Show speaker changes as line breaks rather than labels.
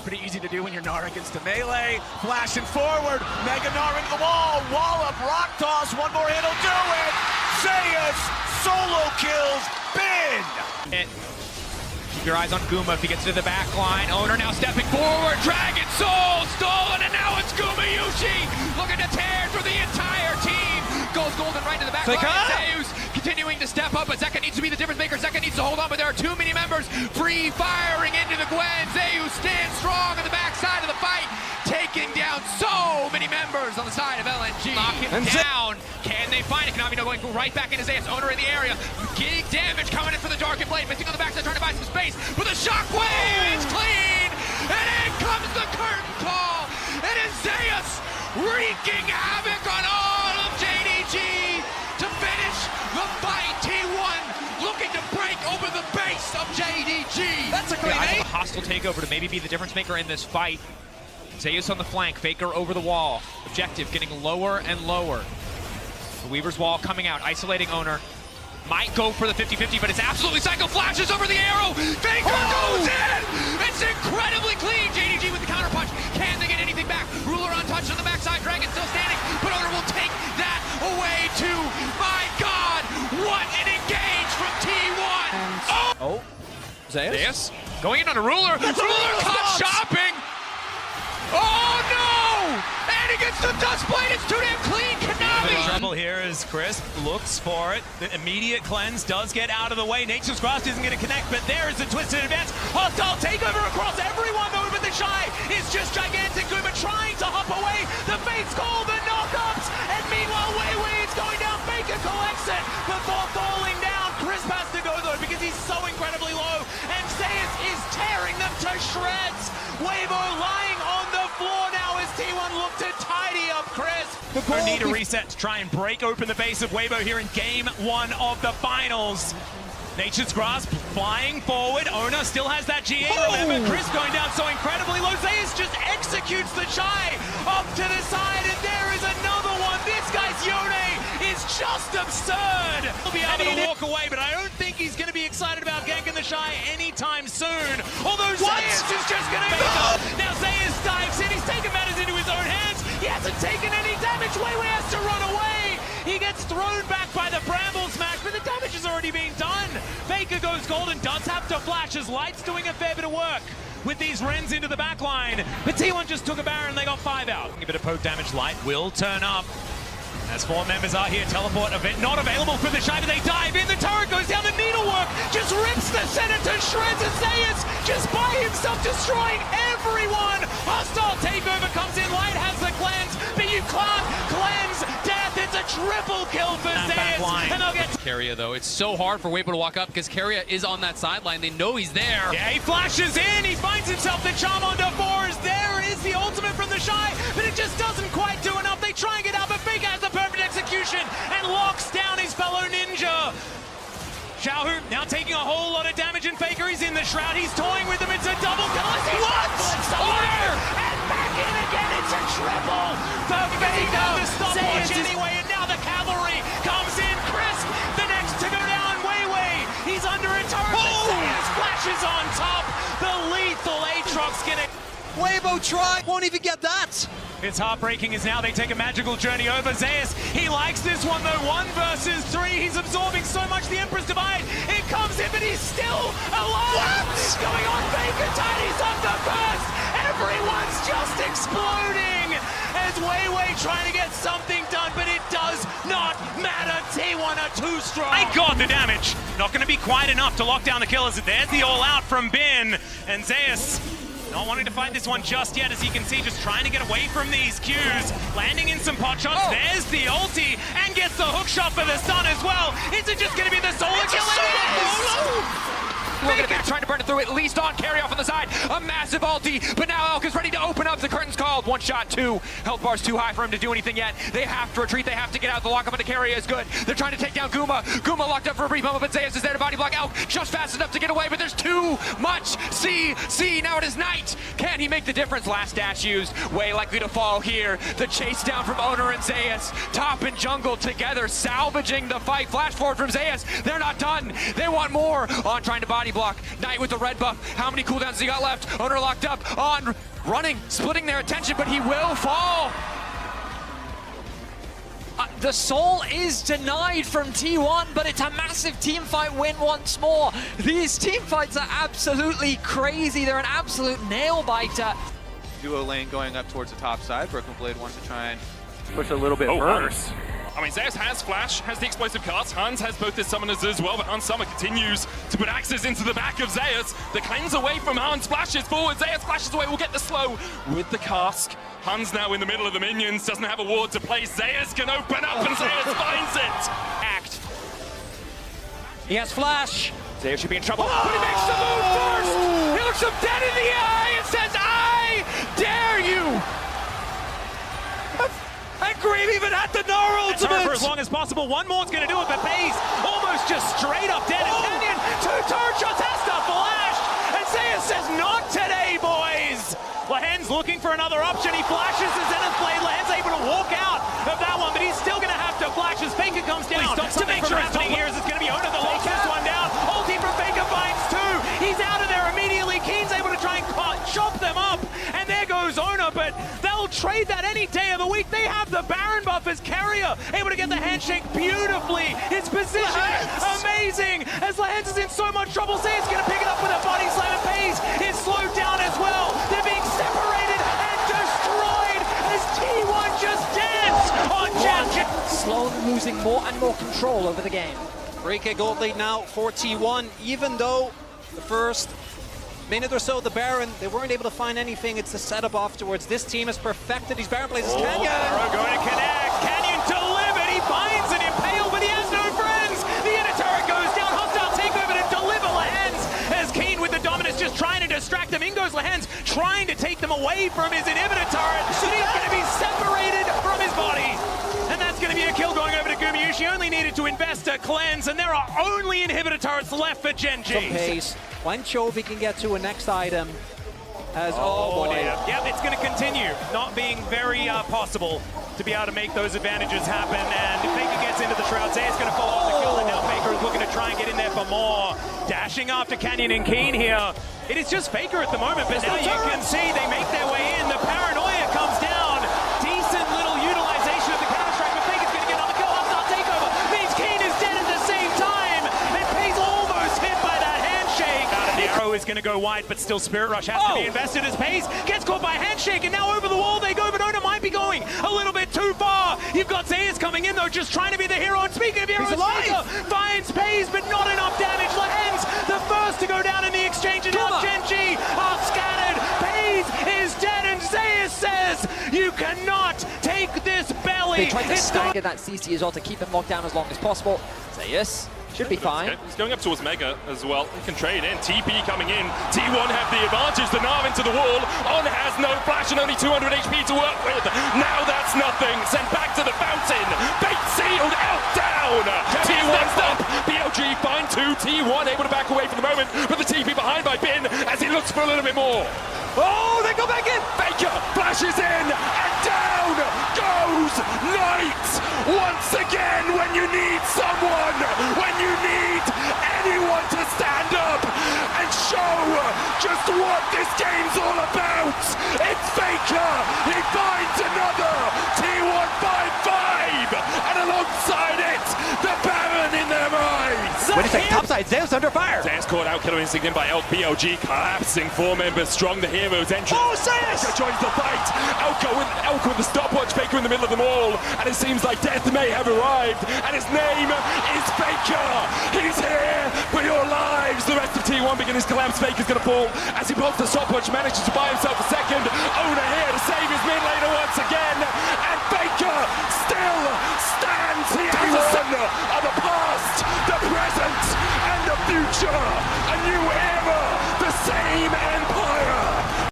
Pretty easy to do when you're Gnar against a melee. Flashing forward, Mega Gnar into the wall, wall up, rock toss, one more hit will do it. Zeus solo kills Bin.
Keep your eyes on Guma if he gets to the back line. Owner now stepping forward, Dragon Soul stolen, and now it's Guma Yushi looking to tear through the entire team. Goes golden right to the back line. Zeus continuing to step up, but Zofgk needs to be the difference maker. Zofgk needs to hold on, but there are too many members free firing into the Gwen. Zeus stands strong on the back side of the fight, taking down so many members on the side of LNG. Knock him down. Can they find it? Konami going right back into Zeus. Owner in the area. Getting damage coming in for the Darkened Blade. Missing on the backside, trying to buy some space. With a shockwave, it's clean. And in comes the curtain call. It is Zeus wreaking havoc on all of JDG to finish the fight. T1 looking to break over the base of JDG. That's a great name. A hostile takeover to maybe be the difference maker in this fight. Zeus on the flank, Faker over the wall. Objective getting lower and lower. The Weaver's wall coming out, isolating Owner. Might go for the 50-50, but it's absolutely Psycho flashes over the arrow. Faker goes in! It's incredibly clean. JDG with the counter punch. Can they get anything back? Ruler untouched on the backside. Dragon still standing, but Owner will take that away too. My God, what an engage from T1!
Oh, Zeus
going in on a Ruler. Ruler caught shopping. Oh no! And he gets the dust blade. It's too damn clean. Konami.
The trouble here is Crisp looks for it. The immediate cleanse does get out of the way. Nature's Grasp isn't going to connect, but there is a twisted advance. Hostile takeover across everyone though, but the Shy is just gigantic. Guma trying to hop away. The Fates call the knockups, and meanwhile Wei is going down. Faker collects it before falling down. Crisp has to go though because he's so incredibly low, and Zeus is tearing them to shreds. Weibo lying on the floor now as T1 look to tidy up Crisp. The need a reset to try and break open the base of Weibo here in game one of the finals. Nature's Grasp flying forward. Owner still has that GA. Remember, Chris going down so incredibly low. Zeus just executes the Shy up to the side, and there is another one. This guy's Yone is just absurd. He'll be able to walk away, but I don't think he's going to be excited about ganking the Shy anytime soon. Although Zeus is just going to Now Zeus dives in. He's taken matters into his own hands. He hasn't taken any damage. Weiwei has to run away. He gets thrown back by the Bramble Smash, but the damage is already being done. Faker goes golden, does have to flash as Light's doing a fair bit of work with these Rens into the back line. But T1 just took a Baron, they got 5 out. A bit of poke damage, Light will turn up. As 4 members are here, teleport event not available for the Shy, but they dive in, the turret goes down, the needlework just rips the center to shreds, and Zeus just by himself destroying everyone. Hostile takeover comes in, Light has the cleanse, but you can't cleanse death. It's a triple kill for Zeus, and they'll get
Keria though. It's so hard for Weibo to walk up because Keria is on that sideline. They know he's there.
Yeah, he flashes in, he finds himself the charm on fours. There is the ultimate from the Shy, but it just doesn't quite do enough. They try and get out, but Faker has the perfect execution and locks down his fellow ninja. Xiaohu now taking a whole lot of damage, and Faker is in the shroud. He's toying with him. It's a double kill. What? Owner! And back in again. It's a triple. The Faker, the stopwatch anyway, and now the cavalry comes in. Crisp, the next to go down. Weiwei, he's under a turret. Zeus flashes on top. The lethal Aatrox getting.
Weibo try, won't even get that.
It's heartbreaking as now they take a magical journey over Zeus. He likes this one though, 1 versus 3. He's absorbing so much, the Emperor's Divide. It comes in, but he's still alive. What is going on? Faker tidies up the first. Everyone's just exploding as Weiwei trying to get something done, but it does not matter. T1 are too strong. My God, the damage. Not going to be quite enough to lock down the killers. There's the all out from Bin, and Zeus not wanting to fight this one just yet, as you can see, just trying to get away from these Qs. Landing in some pot shots. There's the ulti, and gets the hook shot for the stun as well. Is it just going to be the solo kill?
Look at it, trying to burn it through, at least on carry off on the side. A massive ulti, but now Elk is ready to open up. The curtain's called. 1 shot, 2. Health bar's too high for him to do anything yet. They have to retreat. They have to get out. The lockup on the carry is good. They're trying to take down Guma. Guma locked up for a brief moment, but Zeus is there to body block Elk just fast enough to get away, but there's too much CC. Now it is Night. Can he make the difference? Last dash used. Way likely to fall here. The chase down from Owner and Zeus. Top and jungle together, salvaging the fight. Flash forward from Zeus. They're not done. They want more. On trying to body tiny block. Knight with the red buff. How many cooldowns has he got left? Owner locked up, on, running, splitting their attention, but he will fall.
The soul is denied from T1, but it's a massive teamfight win once more. These teamfights are absolutely crazy. They're an absolute nail-biter.
Duo lane going up towards the top side. Broken Blade wants to try and push a little bit worse.
I mean, Zeus has Flash, has the explosive cast. Hans has both his summoners as well, but Hans Summer continues to put axes into the back of Zeus. The cleanse away from Hans, flashes forward. Zeus flashes away, will get the slow with the cask. Hans now in the middle of the minions, doesn't have a ward to place. Zeus can open up and Zeus finds it.
Act.
He has Flash.
Zeus should be in trouble, but he makes the move first! He looks him dead in the eye and says, I dare you!
And Grave even had the Gnar ultimate!
For as long as possible, one more's going to do it, but FaZe almost just straight up dead. And Canyon, two turret shots, has to flash! And Zeus says, not today, boys! Lahen's looking for another option. He flashes his Zenith Blade. Lahen's able to walk out of that one, but he's still going to have to flash as Faker comes down. To make sure happening here is it's going to be Ona that locks this one down. Ulti from Faker finds two. He's out of there immediately. Keen's able to try and chop them up. And there goes Ona, but they'll trade that any day of the week. They have the Baron buff as Carrier, able to get the handshake beautifully. His position amazing. As Lahen's is in so much trouble, Zay's going to pick it up with a body slam, and FaZe is slowed down as well. They're being separated and destroyed as T1 just danced on Gen.
Slowly losing more and more control over the game.
3K gold lead now for T1, even though the first minute or so the Baron, they weren't able to find anything. It's the setup afterwards. This team has perfected these Baron plays. Canyon!
Arrow going to connect. Canyon delivered. He finds an Impale, but he has no friends. The inner turret goes down. Hostile takeover to deliver Lahen's as Keen with the dominance just trying to distract them. In goes Lahen's trying to take them away from his inhibitor turret. So he's going to be separated from his body. And that's going to be a kill going over to Gumayushi. Only needed to invest a cleanse, and there are only inhibitor turrets left for Gen G.
Pace. When Chovy can get to a next item, as
Yep, it's going to continue not being very possible to be able to make those advantages happen. And if Faker gets into the shroud, Zay's going to follow off the kill, and now Faker is looking to try and get in there for more. Dashing after Canyon and Keen here. It is just Faker at the moment, but now you can see they make their way in. The paranoia comes down. Decent little utilization of the counter-strike, but Faker's going to get on the kill. Hostile takeover means Keen is dead at the same time, and Pay's almost hit by that handshake. The arrow is going to go wide, but still Spirit Rush has to be invested as Pace gets caught by handshake, and now over the wall they go, but Ona might be going a little bit too far. You've got Zayas coming in though, just trying to be the hero, and speaking of heroes, Faker finds Pace, but not enough damage. Lahen's the first to go down in the exchange, and now Gen G are scattered. Pace is dead, and Zayas says, you cannot take this belly.
They tried to stagger that CC as well to keep him locked down as long as possible. Zayas should be fine.
He's going up towards Mega as well. He can trade in. TP coming in. T1 have the advantage. The Nav into the wall. On has no flash and only 200 HP to work with. Now that's nothing. Sent back to the fountain. Bait sealed out down. T1's up. BLG find two. T1 able to back away for the moment, but the TP behind by Bin as he looks for a little bit more. Oh, they go back in. Faker flashes in and down goes Knight. Once again, when you need someone, when you need anyone to stand up and show just what this game's all about, it's Faker. He finds another T1 5-5, and alongside it, the Baron in their eyes.
What do you think? Topside, Zeus under fire.
Zeus caught out, killer instinct in by Elk. BLG collapsing, 4 members strong, the hero's entrance.
Oh, Zeus!
Faker joins the fight. Elk with the stopwatch, Faker in the middle of them all, and it seems like death may have arrived, and his name is Faker. He's here for your lives. The rest of T1 begin his collapse. Faker's gonna fall as he pulls the stopwatch, manages to buy himself a second. Ona